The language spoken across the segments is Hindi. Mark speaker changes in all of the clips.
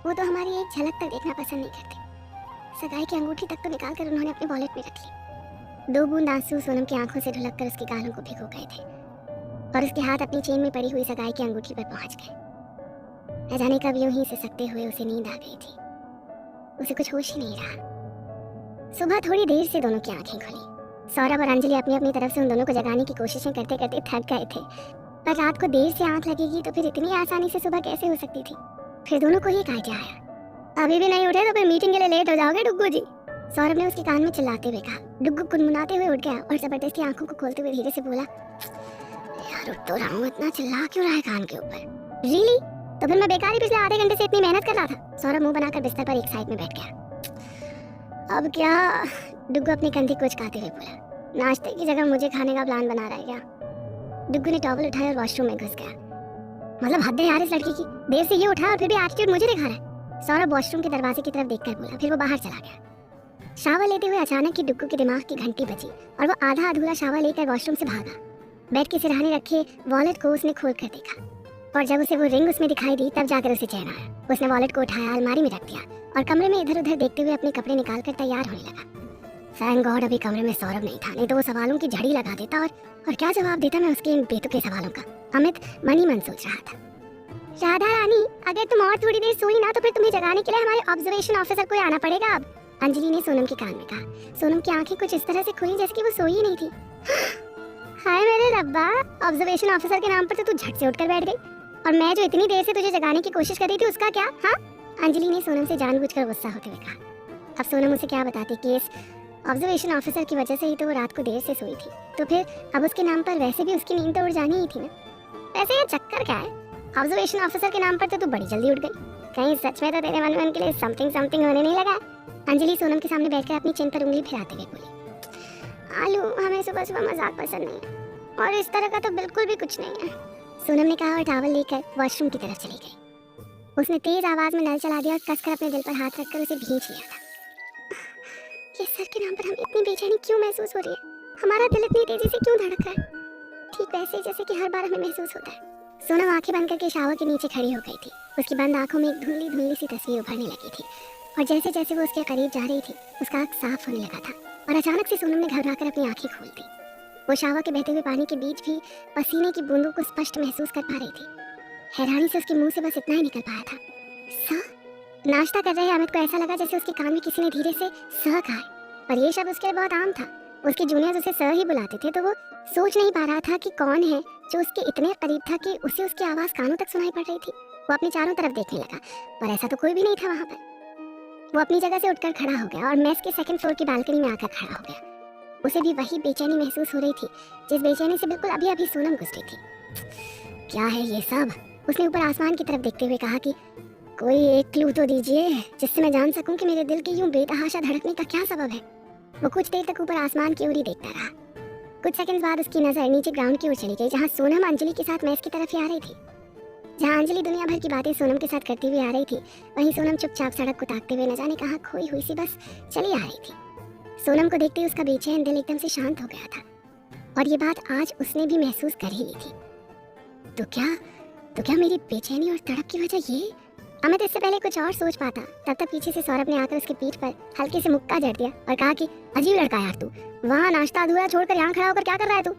Speaker 1: वो तो हमारी एक झलक तक देखना पसंद नहीं करते। सगाई की अंगूठी तक तो निकाल कर उन्होंने अपने वॉलेट में रख ली। 2 बूंद आंसू सोनम की आंखों से ढुलक कर उसके गालों को भिगो गए थे और उसके हाथ अपनी चेन में पड़ी हुई सगाई की अंगूठी पर पहुंच गए। न जाने कब यूं ही सिसकते हुए उसे नींद आ गई थी। उसे कुछ होश ही नहीं रहा। सुबह थोड़ी देर से दोनों की आंखें खुली। सौरभ और अंजलि अपनी अपनी तरफ से उन दोनों को जगाने की कोशिशें करते करते थक गए थे, पर रात को देर से आंख लगेगी तो फिर इतनी आसानी से सुबह कैसे हो सकती थी। फिर दोनों को ही एक आइडिया आया, अभी भी नहीं उठे तो फिर मीटिंग के लिए लेट हो जाओगे डुग्गू जी। सौरभ ने उसके कान में चिल्लाते हुए कहा। डुग्गू गुनगुनाते हुए उठ गया और जबरदस्ती आंखों को खोलते हुए धीरे से बोला, यार उठ तो रहा हूँ, इतना चिल्ला क्यों रहा है कान के ऊपर? रियली? तो फिर मैं बेकार ही पिछले आधे घंटे से इतनी मेहनत कर रहा था। सौरभ मुंह बनाकर बिस्तर पर एक साइड में बैठ गया। अब क्या? डुग्गू अपनी कंधी कुचकाते हुए बोला, नाश्ते की जगह मुझे खाने का प्लान बना रहा है क्या? डुग्गू ने टॉवल उठाया और वॉशरूम में घुस गया। मतलब हद है यार इस लड़की की, देर से ये उठा और फिर भी एटीट्यूड मुझे दिखा रहा है। सौरभ वॉशरूम के दरवाजे की तरफ देखकर बोला, फिर वो बाहर चला गया। शावर लेते हुए अचानक ही डुग्गू के दिमाग की घंटी बजी और वो आधा अधूरा शावर लेकर वॉशरूम से भागा। बेड के सिरहाने रखे वॉलेट को उसने खोल कर देखा और जब उसे वो रिंग उसमें दिखाई दी तब जाकर उसे चैन आया। उसने वॉलेट को उठाया, अलमारी में रख दिया और कमरे में इधर उधर देखते हुए अपने कपड़े निकाल कर तैयार होने लगा। थैंक गॉड अभी कमरे में सौरभ नहीं था, नहीं तो वो सवालों की झड़ी लगा देता और क्या जवाब देता मैं उसके इन बेतुके सवालों का। अमित मन ही मन सोच रहा था। राधा रानी, अगर तुम और थोड़ी देर सोई ना तो फिर तुम्हें जगाने के लिए हमारे ऑब्जर्वेशन ऑफिसर को आना पड़ेगा अब, अंजलि ने सोनम के कान में कहा। सोनम की आंखें कुछ इस तरह से खुली जैसे कि वो सोई ही नहीं थी। हाय मेरे रब्बा, ऑब्जर्वेशन ऑफिसर के नाम पर तो तू झट से उठकर बैठ गई और मैं जो इतनी देर से तुझे जगाने की कोशिश कर रही थी उसका क्या? हाँ, अंजलि ने सोनम से जानबूझकर गुस्सा होते हुए कहा। अब सोनम उसे क्या बताती कि इस ऑब्जर्वेशन ऑफिसर की वजह से ही तो वो रात को देर से सोई थी, तो फिर अब उसके नाम पर वैसे भी उसकी नींद तो उड़ जानी ही थी ना। वैसे ये चक्कर क्या है? ऑब्जर्वेशन ऑफिसर के नाम पर तो तू बड़ी जल्दी उठ गई, कहीं सच में तो तेरे मन में उनके लिए समथिंग समथिंग होने नहीं लगा? अंजलि सोनम के सामने बैठकर अपनी चिन पर उंगली फिराते हुए बोली, आलू, हमें सुबह सुबह मजाक पसंद नहीं है और इस तरह का तो बिल्कुल भी कुछ नहीं है, सोनम ने कहा और टॉवल लेकर वॉशरूम की तरफ चली गई। उसने तेज आवाज में नल चला दिया और कसकर अपने दिल पर हाथ रखकर उसे भींच लिया था। ये सर के नाम पर हमें इतनी बेचैनी क्यों महसूस हो रही है? हमारा दिल इतनी तेजी से क्यों धड़क रहा है? ठीक वैसे जैसे कि हर बार हमें महसूस होता है। सोनम आंखें बंद करके शावर के नीचे खड़ी हो गई थी। उसकी बंद आंखों में एक धुंधली धुंधली सी तस्वीर उभरने लगी थी और जैसे जैसे वो उसके करीब जा रही थी उसका आँख साफ होने लगा था और अचानक से सोनम ने घबराकर अपनी आंखें खोल दी। वो शावर के बहते हुए पानी के बीच भी पसीने की बूंदों को स्पष्ट महसूस कर पा रही थी। हैरानी से उसके मुंह से बस इतना ही निकल पाया था, स। नाश्ता कर रहे अमित को ऐसा लगा जैसे उसके कान में किसी ने धीरे से स कहा, पर ये शब्द उसके लिए बहुत आम था। उसके जूनियर्स उसे सर ही बुलाते थे, तो वो सोच नहीं पा रहा था कि कौन है जो उसके इतने करीब था कि उसे उसकी आवाज़ कानों तक सुनाई पड़ रही थी। वो अपने चारों तरफ देखने लगा, पर ऐसा तो कोई भी नहीं था वहाँ पर। वो अपनी जगह से उठकर खड़ा हो गया और मेस के सेकंड फ्लोर की बालकनी में आकर खड़ा हो गया। उसे भी वही बेचैनी महसूस हो रही थी जिस बेचैनी से बिल्कुल अभी अभी सोनम गुजरी थी। क्या है ये सब? उसने ऊपर आसमान की तरफ देखते हुए कहा कि कोई एक क्लू तो दीजिए जिससे मैं जान सकूं कि मेरे दिल के यूं बेतहाशा धड़कने का क्या सबब है। वो कुछ देर तक ऊपर आसमान की ओर ही देखता रहा। कुछ सेकंड बाद उसकी नजर नीचे ग्राउंड की ओर चली गई, जहां सोनम अंजलि के साथ मैस की तरफ ही आ रही थी। जहां अंजलि दुनिया भर की बातें सोनम के साथ करती हुई आ रही थी, वहीं सोनम चुपचाप सड़क को ताकते हुए न जाने कहां खोई हुई सी बस चली आ रही थी। सोनम को देखते ही उसका बेचैन दिल एकदम से शांत हो गया था और ये बात आज उसने भी महसूस कर ही ली थी। तो क्या मेरी बेचैनी और तड़प की वजह ये? अमित इससे पहले कुछ और सोच पाता, तब तक पीछे से सौरभ ने आकर उसकी पीठ पर हल्के से मुक्का जड़ दिया और कहा कि अजीब लड़का यार तू, वहाँ नाश्ता अधूरा छोड़कर यहाँ खड़ा होकर क्या कर रहा है तू?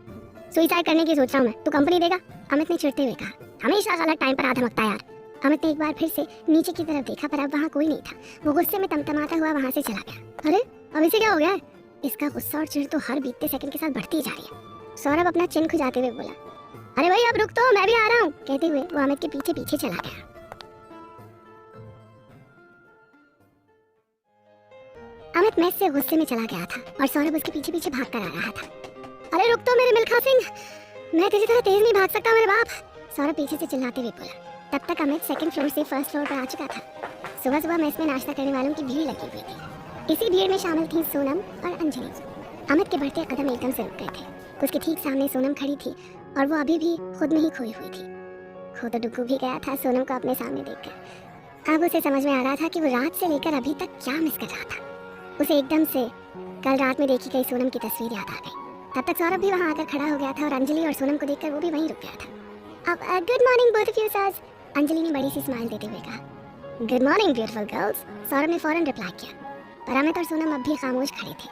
Speaker 1: सुसाइड करने की सोच रहा हूँ मैं, तू कंपनी देगा? अमित ने चिढ़ते हुए कहा। हमेशा गलत टाइम पर आ धमकता यार। अमित ने एक बार फिर से नीचे की तरफ देखा, पर अब वहाँ कोई नहीं था। वो गुस्से में तमतमाता हुआ वहाँ से चला गया। अरे अब इसे क्या हो गया है? इसका गुस्सा और चिढ़ तो हर बीतते सेकंड के साथ बढ़ती जा रही है। सौरभ अपना चिन्ह खुजाते हुए बोला, अरे भाई अब रुक तो, मैं भी आ रहा हूँ। कहते हुए वो अमित के पीछे पीछे चला गया। अमित मैस से गुस्से में चला गया था और सौरभ उसके पीछे पीछे भागकर आ रहा था। अरे रुक तो मेरे मिल्खा सिंह, मैं तेरी तरह तेज नहीं भाग सकता मेरे बाप, सौरभ पीछे से चिल्लाते हुए बोला। तब तक अमित सेकंड फ्लोर से फर्स्ट फ्लोर पर आ चुका था। सुबह सुबह मैस में नाश्ता करने वालों की भीड़ लगी हुई थी। इसी भीड़ में शामिल थी सोनम और अंजलि। अमित के बढ़ते कदम एकदम से रुक गए थे। उसके ठीक सामने सोनम खड़ी थी और वो अभी भी खुद में ही खोई हुई थी। खो तो डुग्गू भी गया था सोनम को अपने सामने देखकर। अब उसे समझ में आ रहा था कि वो रात से लेकर अभी तक क्या मिस कर रहा था। उसे एकदम से कल रात में देखी गई सोनम की तस्वीर याद आ गई। तब तक सौरभ भी वहाँ आकर खड़ा हो गया था और अंजलि और सोनम को देखकर वो भी वहीं रुक गया था। अब good morning both of you sirs, Anjali ने बड़ी सी स्माइल देते हुए कहा। Good morning beautiful girls, Saurabh ने फौरन रिप्लाई किया, पर अमित और सोनम अब भी खामोश खड़े थे।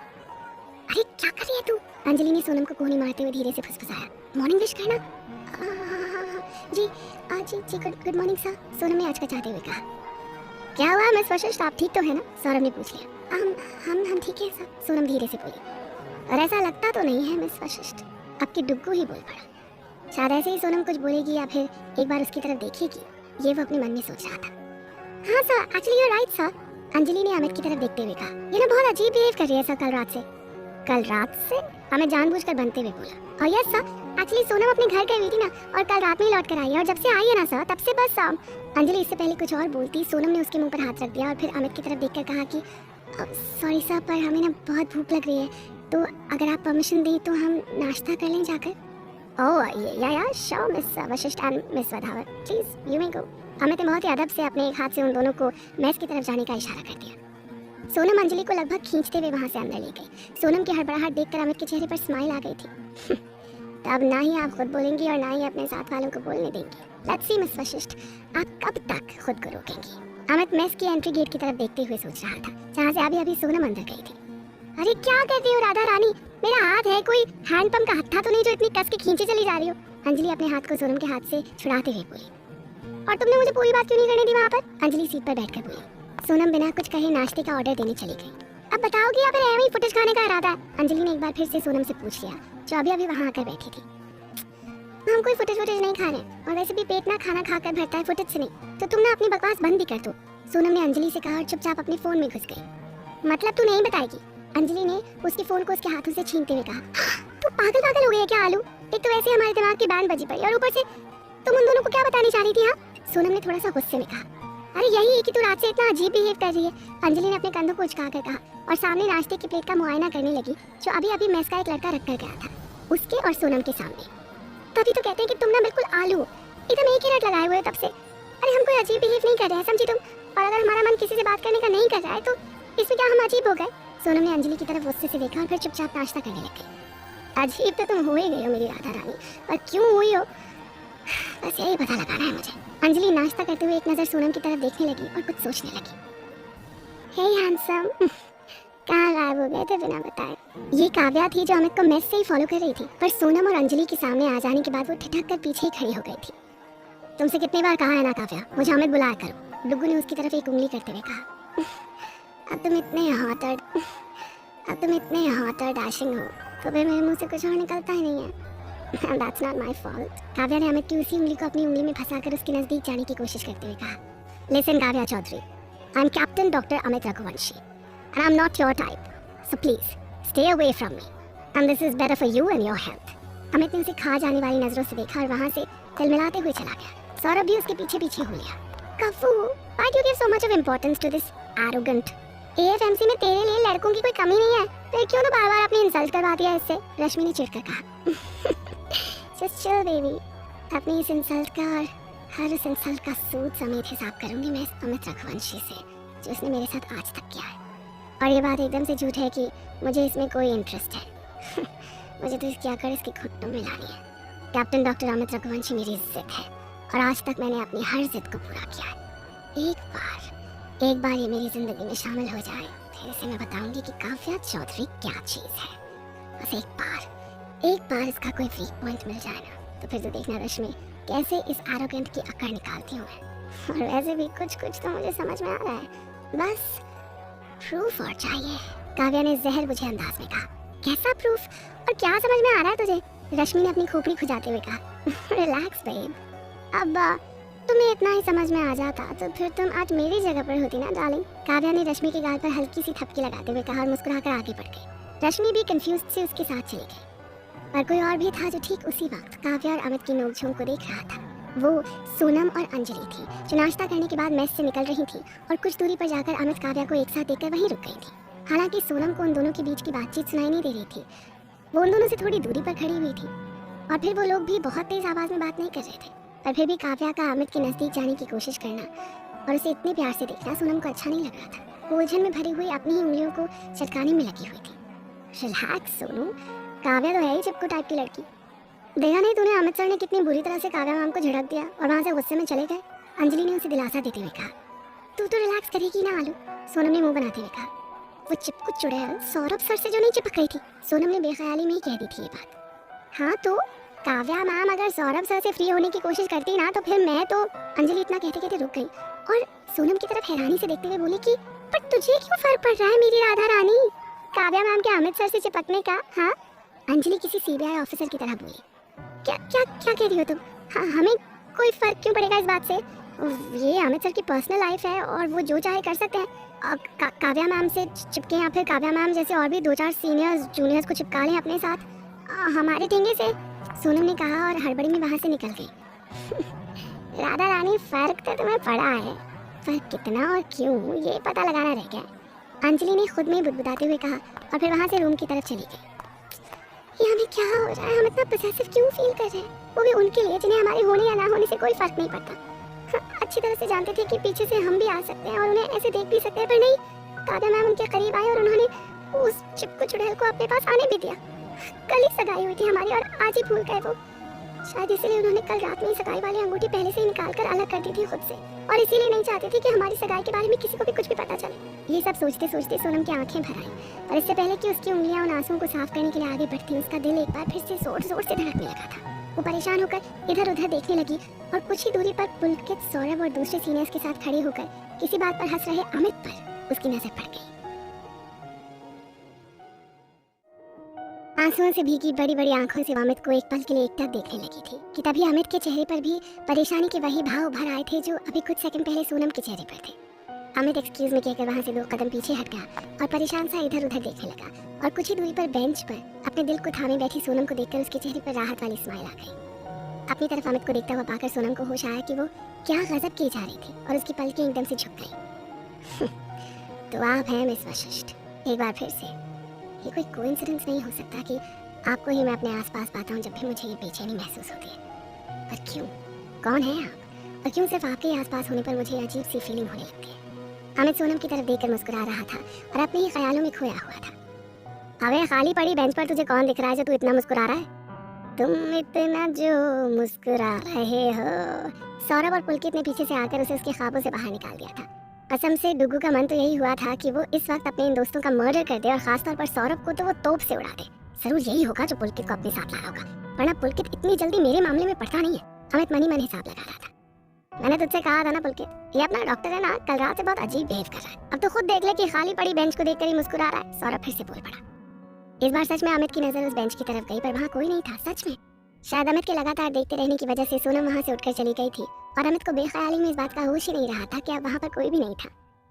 Speaker 1: अरे क्या कर रही है तू? अंजलि ने सोनम को कोहनी मारते हुए धीरे से फुसफुसाया। मॉर्निंग विश करना। जी जी गुड मॉर्निंग सर, सोनम ने आजका चाहते हुए कहा। क्या हुआ मिस वशिष्ठ, आप ठीक तो है ना? सौरभ ने पूछ लिया। हम ठीक है सर, सोनम धीरे से बोली। और ऐसा लगता तो नहीं है मिस वशिष्ठ, आपकी डुग्गू ही बोल पड़ा। शायद ऐसे ही सोनम कुछ बोलेगी या फिर एक बार उसकी तरफ देखेगी, ये वो अपने मन में सोच रहा था। हाँ sir, actually you are right sir, Anjali ने अमित की तरफ देखते हुए कहा। ये ना बहुत अजीब बिहेव कर रही है सर कल रात से। कल रात से? अमित जानबूझकर बनते हुए बोला। और यस सर, एक्चुअली सोनम अपने घर गई हुई थी ना, और कल रात में ही लौट कर आई है, और जब से आई है ना सर तब से बस अंजलि इससे पहले कुछ और बोलती, सोनम ने उसके मुंह पर हाथ रख दिया और फिर अमित की तरफ देखकर कहा कि सॉरी सर, पर हमें ना बहुत भूख लग रही है, तो अगर आप परमिशन दें तो हम नाश्ता कर लें जाकर। Oh yeah sure miss Vashisht and miss Wadhawar, please you may go. Amit ने बहुत ही अदब से अपने एक हाथ से उन दोनों को मेस की तरफ जाने का इशारा कर दिया। सोनम अंजलि को लगभग खींचते हुए वहां से अंदर ले गई। सोनम की हड़बड़ाहट देखकर अमित के चेहरे पर स्माइल आ गई थी। तब ना ही आप खुद बोलेंगी और ना ही अपने साथ वालों को बोलने देंगी। लेट्स सी मिस वशिष्ठ, आप कब तक खुद को रोकेंगी? अमित मेस की एंट्री गेट की तरफ देखते हुए सोच रहा था, जहाँ से अभी सोनम अंदर गई थी। अरे क्या कर रही हो राधा रानी? मेरा हाथ है कोई हैंडपंप का हत्था तो नहीं जो इतनी कस के खींचे चली जा रही हो? अंजलि अपने हाथ को सोनम के हाथ से छुड़ाते हुए बोली। और तुमने मुझे पूरी बात क्यों नहीं करने दी वहाँ पर? अंजलि सीट पर बैठकर बोली। सोनम बिना कुछ कहे नाश्ते का ऑर्डर देने चली गई। अब बताओगी या फिर ऐਵੇਂ ही फुटेज खाने का इरादा है? अंजलि ने एक बार फिर से सोनम से पूछ लिया, जो अभी वहाँ आकर बैठी थी। हम कोई फुटेज नहीं खा रहे, और वैसे भी पेट ना खाना खाकर भरता है फुटेज से नहीं, तो तुम ना अपनी बकवास बंद भी कर दो, सोनम ने अंजलि से कहा और चुपचाप अपने फोन में घुस गई। मतलब तू नहीं बताएगी? अंजलि ने उसके फोन को उसके हाथों से छीनते हुए कहा। तू पागल हो गई है क्या आलू? एक तो वैसे हमारे दिमाग की बैंड बजी पड़ी और ऊपर से तुम उन दोनों को क्या बतानी चाह रही थी? हाँ, सोनम ने थोड़ा सा गुस्से में कहा। अरे यही है कि तू रात से इतना अजीब बिहेव कर रही है, अंजलि ने अपने कंधों को उचकाकर कहा और सामने नाश्ते की प्लेट का मुआयना करने लगी, जो अभी मेस का एक लड़का रख कर गया था उसके और सोनम के सामने। तभी तो कहते हैं कि तुम ना बिल्कुल आलू हो, एकदम एक ही रट लगाए हुए हो तब से। अरे हम कोई अजीब बिहेव नहीं कर रहे हैं, समझी तुम? और अगर हमारा मन किसी से बात करने का नहीं कर रहा है तो इसमें क्या हम अजीब हो गए? सोनम ने अंजलि की तरफ गुस्से से देखा और फिर चुपचाप नाश्ता करने लग गई। अजीब तो तुम हो ही गई हो मेरी राधा रानी, पर क्यों हुई हो बस यही पता लगाना है मुझे। अंजलि नाश्ता करते हुए एक नजर सोनम की तरफ देखने लगी और कुछ सोचने लगी। हे हैंडसम, कहाँ गायब हो गए थे बिना बताए? ये काव्या थी जो अमित को मेस से ही फॉलो कर रही थी, पर सोनम और अंजलि के सामने आ जाने के बाद वो ठिठक कर पीछे ही खड़ी हो गई थी। तुमसे कितनी बार कहा है ना काव्या, मुझे अमित बुलाया करो, डुग्गू ने उसकी तरफ एक उंगली करते हुए कहा। अब तुम इतने हॉट और डैशिंग हो तो फिर मेरे मुंह से कुछ और निकलता ही नहीं है। That's not my fault। Kavya ने अमित की उसी उंगली को अपनी उंगली में फंसाकर उसके नजदीक जाने की कोशिश करते हुए कहा। Listen Kavya Chaudhary, I'm Captain Dr. Amit Raghuvanshi and I'm not your type, so please stay away from me and this is better for you and your health। Amit ने उसे खा जाने वाली नजरों से देखा और वहाँ से तिलमिलाते हुए चला गया। सौरभ भी उसके पीछे पीछे हो लिया। कफू, why do you give so much of importance to this arrogant? AFMC में तेरे लिए लड़कों की कोई कमी नहीं है, फिर क्यों तो बार-बार अपनी इंसल्ट करवा दिया इससे? रश्मि ने चिढ़कर कहा। Just chill baby, अपनी इस इंसल्ट का और हर उस इंसल्ट का सूद समेत हिसाब करूंगी मैं इस अमित रघुवंशी से, जो उसने मेरे साथ आज तक किया है। और ये बात एकदम से झूठ है कि मुझे इसमें कोई इंटरेस्ट है। मुझे तो इसकी आकर इसके घुटनों में लानी है। कैप्टन डॉक्टर अमित रघुवंशी मेरी जिद है और आज तक मैंने अपनी हर जिद को पूरा किया है। एक बार ये मेरी जिंदगी में शामिल हो जाए, फिर इसे मैं बताऊंगी कि काव्या चौधरी क्या चीज़ है। बस एक बार इसका कोई वीक पॉइंट मिल जाए ना, तो फिर तो देखना रश्मि कैसे इस एरोगेंट की अकड़ निकालती हूँ मैं। और वैसे भी कुछ तो मुझे समझ में आ रहा है, बस प्रूफ और चाहिए। काव्या ने जहर बुझे अंदाज में कहा। कैसा प्रूफ और क्या समझ में आ रहा है तुझे? रश्मि ने अपनी खोपड़ी खुजाते हुए कहा। रिलैक्स बेब, अब तुम्हें इतना ही समझ में आ जाता तो फिर तुम आज मेरी जगह पर होती ना डार्लिंग। काव्या ने रश्मि के गाल पर हल्की सी थपकी लगाते हुए कहा और मुस्कुराकर आगे बढ़ गई। रश्मि भी कंफ्यूज से उसके साथ चली गई। और कोई और भी था जो ठीक उसी वक्त काव्या और अमित की नोकझोंक को देख रहा था। वो सोनम और अंजलि थी, जो नाश्ता करने के बाद मेस से निकल रही थी और कुछ दूरी पर जाकर अमित काव्या को एक साथ देखकर वहीं रुक गई थी। हालांकि सोनम को उन दोनों के बीच की बातचीत सुनाई नहीं दे रही थी, वो उन दोनों से थोड़ी दूरी पर खड़ी हुई थी और फिर वो लोग भी बहुत तेज आवाज में बात नहीं कर रहे थे। पर फिर भी काव्या का अमित के नजदीक जाने की कोशिश करना और उसे इतने प्यार से देखना सोनम को अच्छा नहीं लग रहा था। वो उलझन में भरी हुई अपनी ही उंगलियों को चटकाने में लगी हुई थी। रिलैक्स सोनू, काव्या तो है ही चिपकू टाइप की लड़की। देखा नहीं तूने अमित सर ने कितनी बुरी तरह से काव्या मैम को झड़क दिया और वहाँ से गुस्से में चले गए? अंजलि ने उसे दिलासा देते हुए कहा। तू तो रिलैक्स करेगी ना आलू, सोनम ने मुंह बनाते हुए कहा। वो चिपकू चुड़ैल सौरभ सर से जो नहीं चिपक गई थी, सोनम ने बेख्याली में ही कह दी थी ये बात। हाँ तो काव्या मैम अगर सौरभ सर से फ्री होने की कोशिश करती ना तो फिर मैं तो, अंजलि इतना कहते कहते रुक गई और सोनम की तरफ हैरानी से देखते हुए बोली कि पर तुझे क्यों फर्क पड़ रहा है मेरी राधा रानी, काव्या मैम के अमित सर से चिपकने का। हाँ, अंजलि किसी सीबीआई ऑफिसर की तरह बोली। क्या क्या क्या कह रही हो तुम? हाँ, हमें कोई फर्क क्यों पड़ेगा इस बात से? ये अमित सर की पर्सनल लाइफ है और वो जो चाहे कर सकते हैं। काव्या मैम से चिपके या फिर काव्या मैम जैसे और भी 2-4 सीनियर्स जूनियर्स को चिपका लें अपने साथ हमारे ठेंगे से, सोनम ने कहा और हड़बड़ी में वहाँ से निकल गई। राधा रानी, फर्क तो तुम्हें पड़ा है, फर्क कितना और क्यों ये पता लगाना रह गया, अंजलि ने खुद में बुदबुदाते हुए कहा और फिर वहाँ से रूम की तरफ चली गई। ये हमें क्या हो रहा है? हम इतना पोसेसिव क्यों फील कर रहे हैं? वो भी उनके लिए जिन्हें हमारे होने या ना होने से कोई फर्क नहीं पड़ता। हाँ, अच्छी तरह से जानते थे कि पीछे से हम भी आ सकते हैं और उन्हें ऐसे देख भी सकते हैं, पर नहीं, काव्या मैम उनके करीब आए और उन्होंने उस चिपकू चुड़ैल को अपने पास आने भी दिया। कल ही सगाई हुई थी हमारी और आज ही भूल गए वो। शायद इसीलिए उन्होंने कल रात में ही सगाई वाली अंगूठी पहले से ही निकाल कर अलग कर दी थी खुद से, और इसीलिए नहीं चाहते थे कि हमारी सगाई के बारे में किसी को भी कुछ भी पता चले। ये सब सोचते सोचते सोनम की आंखें भर आई और इससे पहले कि उसकी उंगलियां उन आंसुओं को साफ करने के लिए आगे बढ़ती, उसका दिल एक बार फिर से जोर जोर से धड़कने लगा था। वो परेशान होकर इधर उधर देखने लगी और कुछ ही दूरी पर पुलकित, सौरभ और दूसरे सीनियर्स के साथ खड़ी होकर किसी बात पर हंस रहे अमित पर उसकी नजर पड़ गई। आंसुओं से भीगी बड़ी बड़ी आंखों से अमित को एक पल के लिए एकटक देखने लगी थी कि तभी अमित के चेहरे पर भी परेशानी के वही भाव भर आए थे जो अभी कुछ सेकंड पहले सोनम के चेहरे पर थे। अमित एक्सक्यूज में कहकर वहां से 2 कदम पीछे हट गया और परेशान सा इधर उधर देखने लगा और कुछ ही दूरी पर बेंच पर अपने दिल को थामे बैठी सोनम को देखकर उसके चेहरे पर राहत वाली स्माइल आ गई। अपनी तरफ अमित को देखता हुआ पाकर सोनम को होश आया कि वो क्या गजब की जा रही थी और उसकी पलकें एकदम से झुक गई। तो आप हैं मिस वशिष्ठ, एक बार फिर से। ये कोई कोइंसिडेंस नहीं हो सकता कि आपको ही मैं अपने आसपास पाता हूँ जब भी मुझे ये बेचैनी महसूस होती है। पर क्यों? कौन है आप? और क्यों सिर्फ आपके ही आसपास होने पर मुझे अजीब सी फीलिंग होने लगती है? अमित सोनम की तरफ देखकर मुस्कुरा रहा था और अपने ही ख्यालों में खोया हुआ था। अबे खाली पड़ी बेंच पर तुझे कौन दिख रहा है जो तू इतना मुस्कुरा रहा है? तुम इतना जो मुस्कुरा रहे हो। सौरभ और पुलकित ने पीछे से आकर उसे उसके ख्वाबों से बाहर निकाल दिया था। कसम से डुगू का मन तो यही हुआ था कि वो इस वक्त अपने इन दोस्तों का मर्डर कर दे और खासतौर पर सौरभ को तो वो तोप से उड़ा दे। जरूर यही होगा जो पुलकित को अपने साथ लाया होगा, वरना पुलकित इतनी जल्दी मेरे मामले में पड़ता नहीं है। अमित मनी मन हिसाब लगा रहा था। मैंने तुझसे कहा था ना पुलकित, ये अपना डॉक्टर है ना, कल रात से बहुत अजीब बिहेव कर रहा है। अब तो खुद देख ले कि खाली पड़ी बेंच को देखकर ही मुस्कुरा रहा है। सौरभ फिर से बोल पड़ा। इस बार सच में अमित की नजर उस बेंच की तरफ गई पर वहाँ कोई नहीं था। सच में शायद अमित के लगातार देखते रहने की वजह से सोनम वहाँ से उठकर चली गई थी और अमित को बेख्याली में इस बात का होश ही नहीं रहा था कि अब वहाँ पर कोई भी नहीं था।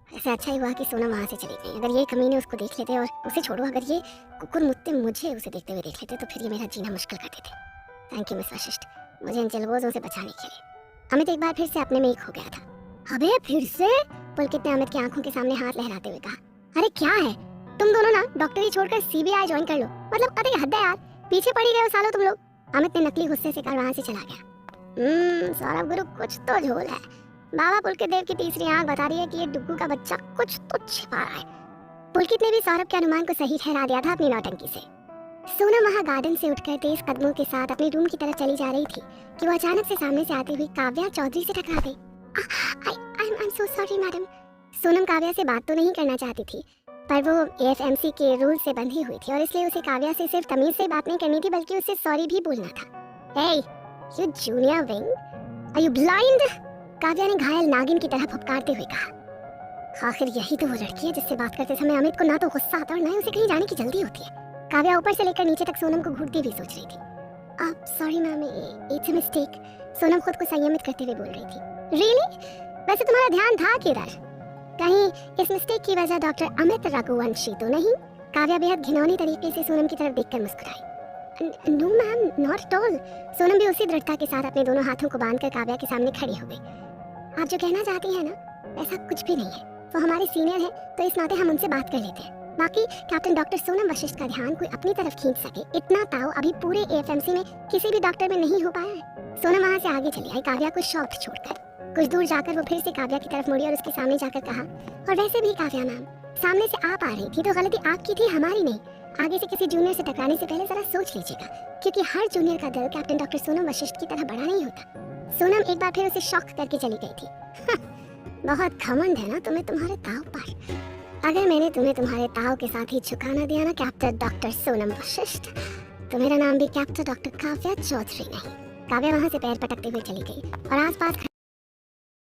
Speaker 1: ऐसे अच्छा ही हुआ कि सोनम वहाँ से चली गई। अगर ये कमीने उसको देख लेते, और उसे छोड़ो, अगर ये कुकुर मुत्ते मुझे उसे देखते हुए देख लेते तो फिर ये मेरा जीना मुश्किल कर देते। थैंक यू मिस वशिष्ठ, मुझे इन जलवोजों से बचाने के लिए। अमित एक बार फिर से अपने में एक हो गया था। अबे फिर से? पुलकित ने अमित की आंखों के सामने हाथ लहराते हुए कहा। अरे क्या है तुम दोनों ना, डॉक्टरी छोड़कर सीबीआई ज्वाइन कर लो। मतलब कतई हद है यार, पीछे पड़ी गए हो सालों तुम लोग। अमित ने नकली गुस्से से कहा वहाँ से चला गया। सौरभ गुरु कुछ तो झोल है। बाबा पुलकित देव की तीसरी आंख बता रही है कि ये डुग्गू का बच्चा कुछ तो छिपा रहा है। पुलकित ने भी सौरभ के अनुमान को सही ठहरा दिया था अपनी नौटंकी से। सोनम वहाँ गार्डन से उठकर तेज कदमों के साथ अपने रूम की तरफ चली जा रही थी कि वो अचानक से सामने से आती हुई काव्या चौधरी से टकरा गई। I'm so sorry madam. Sonam Kavya से बात तो नहीं करना चाहती थी, पर वो AFMC के रूल से बंधी हुई थी और इसलिए उसे काव्या से सिर्फ तमीज से बात नहीं करनी थी बल्कि उससे सॉरी भी बोलना था। Hey, you junior wing, are you blind? Kavya ने घायल नागिन की तरह फुफकारते हुए कहा। आखिर यही तो वो लड़की है जिससे बात करते समय अमित को ना तो गुस्सा आता और ना ही उसे कहीं जाने की जल्दी होती है। काव्या ऊपर से लेकर नीचे तक सोनम को घूरती हुई सोच रही थी। Sorry ma'am, it's a mistake. Sonam खुद को संयमित करते हुए बोल रही थी। रियली? वैसे तुम्हारा ध्यान था किधर? कहीं इस मिस्टेक की वजह डॉक्टर अमित रघुवंशी तो नहीं? काव्या बेहद घिनौनी तरीके से सोनम की तरफ देखकर मुस्कुराई। No ma'am, not at all. Sonam भी उसी दृढ़ता के साथ अपने दोनों हाथों को बांधकर काव्या के सामने खड़ी हो गई। आप जो कहना चाहती हैं ना, वैसा कुछ भी नहीं है। वो हमारे सीनियर है तो इस नाते हम उनसे बात कर लेते हैं। बाकी कैप्टन डॉक्टर सोनम वशिष्ठ का ध्यान कोई अपनी तरफ खींच सके, इतना ताव अभी पूरे AFMC में किसी भी डॉक्टर में नहीं हो पाया है। सोनम वहाँ से आगे चली आई काव्या को शॉप छोड़कर। कुछ दूर जाकर वो फिर से काव्या की तरफ मुड़ी और उसके सामने जाकर कहा, और वैसे भी काव्या मैम, सामने से आप आ रही थी तो गलती आपकी थी, हमारी नहीं। आगे से किसी जूनियर से टकराने से पहले जरा सोच लीजिएगा, क्योंकि हर जूनियर का दिल कैप्टन डॉक्टर सोनम वशिष्ठ की तरह बड़ा नहीं होता। सोनम एक बार फिर उसे शॉक करके चली गई थी। बहुत घमंड है ना तुम्हें तुम्हारे ताव पर। अगर मैंने तुम्हें तुम्हारे ताव के साथ ही झुकाना दिया ना कैप्टन डॉक्टर सोनम वशिष्ठ, तो मेरा नाम भी कैप्टन डॉक्टर काव्या चौधरी नहीं। काव्या वहां से पैर पटकते हुए चली गई और आसपास